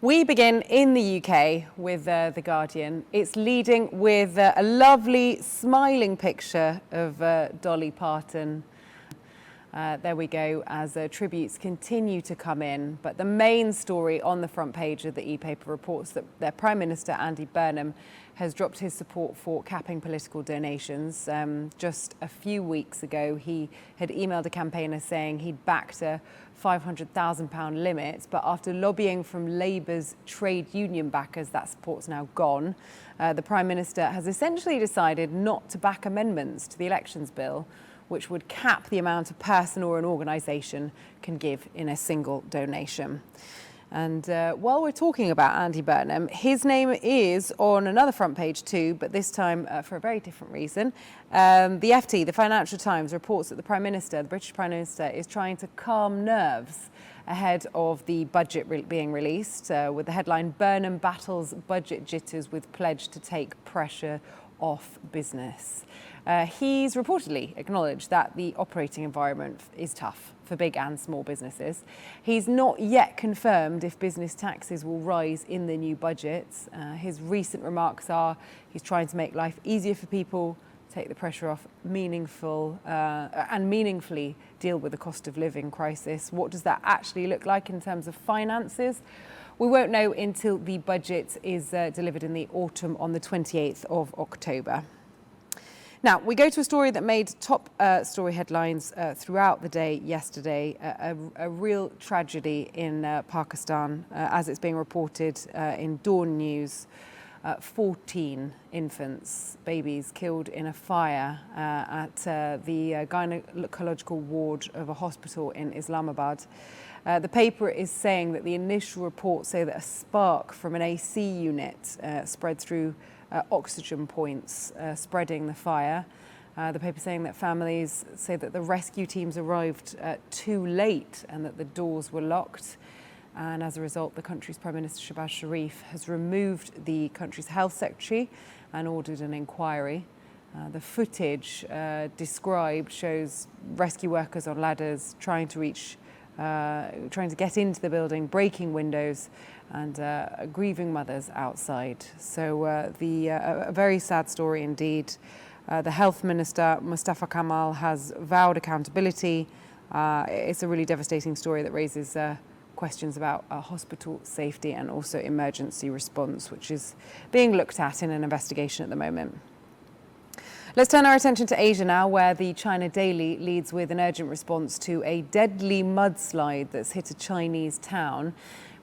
We begin in the UK with The Guardian. It's leading with a lovely smiling picture of Dolly Parton. There we go, as tributes continue to come in. But the main story on the front page of the e-paper reports that their Prime Minister, Andy Burnham, has dropped his support for capping political donations. Just a few weeks ago, he had emailed a campaigner saying he'd backed a £500,000 limit, but after lobbying from Labour's trade union backers, that support's now gone. The Prime Minister has essentially decided not to back amendments to the elections bill, which would cap the amount a person or an organisation can give in a single donation. And while we're talking about Andy Burnham, his name is on another front page too, but this time for a very different reason. The FT, the Financial Times, reports that the British Prime Minister, is trying to calm nerves ahead of the budget being released, with the headline, "Burnham battles budget jitters with pledge to take pressure off business." He's reportedly acknowledged that the operating environment is tough for big and small businesses. He's not yet confirmed if business taxes will rise in the new budget. His recent remarks are he's trying to make life easier for people, take the pressure off, and meaningfully deal with the cost of living crisis. What does that actually look like in terms of finances? We won't know until the budget is delivered in the autumn on the 28th of October. Now, we go to a story that made top story headlines throughout the day yesterday, a real tragedy in Pakistan, as it's being reported in Dawn News. 14 infants, babies, killed in a fire at the gynecological ward of a hospital in Islamabad. The paper is saying that the initial reports say that a spark from an AC unit spread through oxygen points, spreading the fire. The paper saying that families say that the rescue teams arrived too late and that the doors were locked. And as a result, the country's Prime Minister, Shehbaz Sharif, has removed the country's health secretary and ordered an inquiry. The footage described shows rescue workers on ladders trying to get into the building, breaking windows, and grieving mothers outside. So a very sad story indeed. The Health Minister, Mustafa Kamal, has vowed accountability. It's a really devastating story that raises questions about hospital safety and also emergency response, which is being looked at in an investigation at the moment. Let's turn our attention to Asia now, where the China Daily leads with an urgent response to a deadly mudslide that's hit a Chinese town.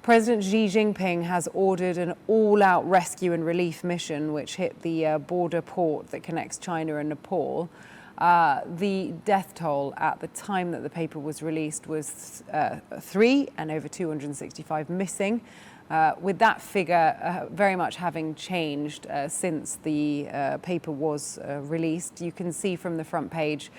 President Xi Jinping has ordered an all-out rescue and relief mission, which hit the border port that connects China and Nepal. The death toll at the time that the paper was released was 3 and over 265 missing. With that figure very much having changed since the paper was released. You can see from the front page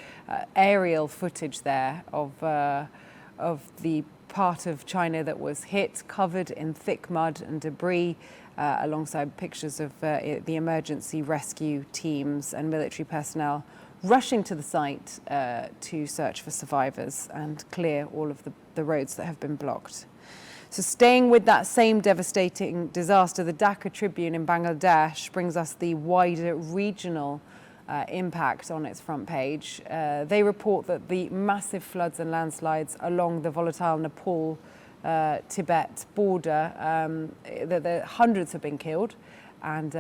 aerial footage there of the part of China that was hit, covered in thick mud and debris, alongside pictures of the emergency rescue teams and military personnel rushing to the site to search for survivors and clear all of the roads that have been blocked. So staying with that same devastating disaster, the Dhaka Tribune in Bangladesh brings us the wider regional impact on its front page. They report that the massive floods and landslides along the volatile Nepal-Tibet border, that hundreds have been killed and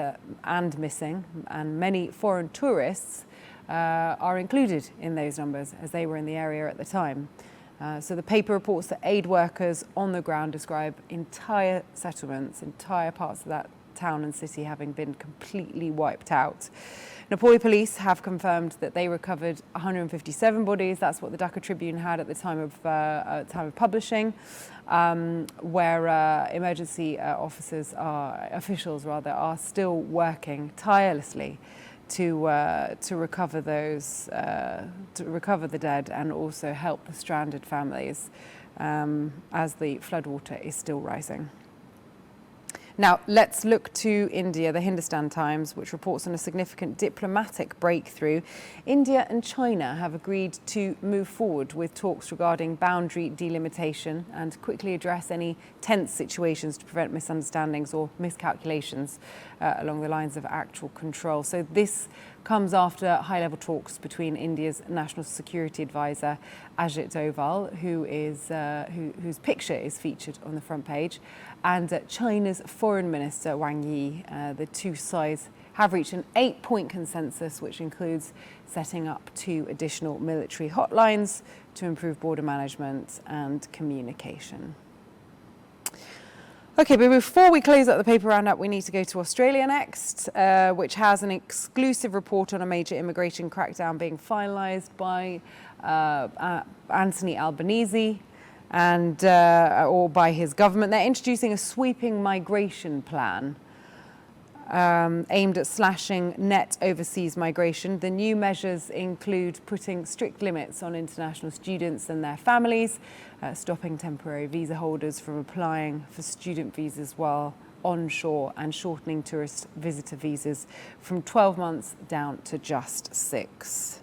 missing, and many foreign tourists are included in those numbers as they were in the area at the time. So the paper reports that aid workers on the ground describe entire settlements, entire parts of that town and city having been completely wiped out. Nepali police have confirmed that they recovered 157 bodies. That's what the Dhaka Tribune had at the time of publishing, where emergency officials are still working tirelessly to recover the dead and also help the stranded families as the floodwater is still rising. Now, let's look to India. The Hindustan Times, which reports on a significant diplomatic breakthrough. India and China have agreed to move forward with talks regarding boundary delimitation and quickly address any tense situations to prevent misunderstandings or miscalculations along the lines of actual control. So this comes after high-level talks between India's National Security Advisor Ajit Doval, whose picture is featured on the front page, and China's Foreign Minister Wang Yi. The two sides have reached an 8-point consensus, which includes setting up 2 additional military hotlines to improve border management and communication. Okay, but before we close up the paper roundup, we need to go to Australia next, which has an exclusive report on a major immigration crackdown being finalised by Anthony Albanese or by his government. They're introducing a sweeping migration plan aimed at slashing net overseas migration. The new measures include putting strict limits on international students and their families, stopping temporary visa holders from applying for student visas while onshore, and shortening tourist visitor visas from 12 months down to just 6.